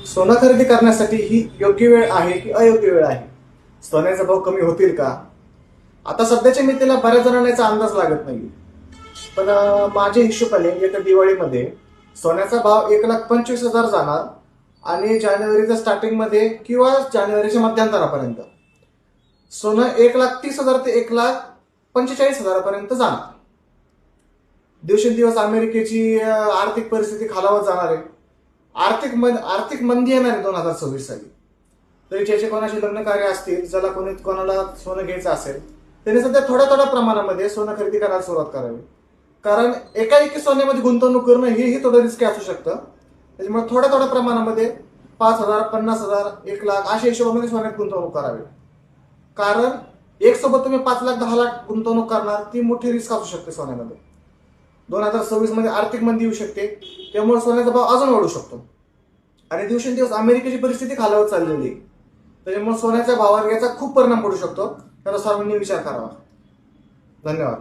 सोनं खरेदी करण्यासाठी ही योग्य वेळ आहे की अयोग्य वेळ आहे? सोन्याचे भाव कमी होतील का? आता सध्याच्या मितीला बऱ्याच जणांना याचा अंदाज लागत नाही. पण माझ्या हिशोबाने येत्या दिवाळीमध्ये सोन्याचा भाव 1,25,000 जाणार आणि जानेवारीच्या स्टार्टिंग मध्ये किंवा जानेवारीच्या मध्यांतरापर्यंत सोनं 1,30,000 ते 1,45,000 पर्यंत जाणार. दिवसेंदिवस अमेरिकेची आर्थिक परिस्थिती खालावत जाणार आहे. आर्थिक मंदी येणार आहे 2026 साली. तरी ज्याचे कोणाचे लग्न कार्य असतील, ज्याला कोणाला सोनं घ्यायचं असेल, त्यांनी सध्या थोड्या थोड्या प्रमाणामध्ये सोनं खरेदी करायला सुरुवात करावी. कारण एकाएकी सोन्यामध्ये गुंतवणूक करणं हेही थोडं रिस्की असू शकतं. त्याच्यामुळे थोड्या थोड्या प्रमाणामध्ये 5,000, 50,000, 1,00,000 अशा हिशोबामध्ये सोन्यात गुंतवणूक करावी. कारण एक सोबत तुम्ही 5 लाख 10 लाख गुंतवणूक करणार, ती मोठी रिस्क असू शकते सोन्यामध्ये. 2026 मध्ये आर्थिक मंदी येऊ शकते, त्यामुळे सोन्याचा भाव अजून वाढू शकतो. आणि दिवसेंदिवस अमेरिकेची परिस्थिती खालावत चाललेली आहे, त्याच्यामुळे सोन्याच्या भावावर याचा खूप परिणाम पडू शकतो. त्याचा सर्वांनी विचार करावा. धन्यवाद.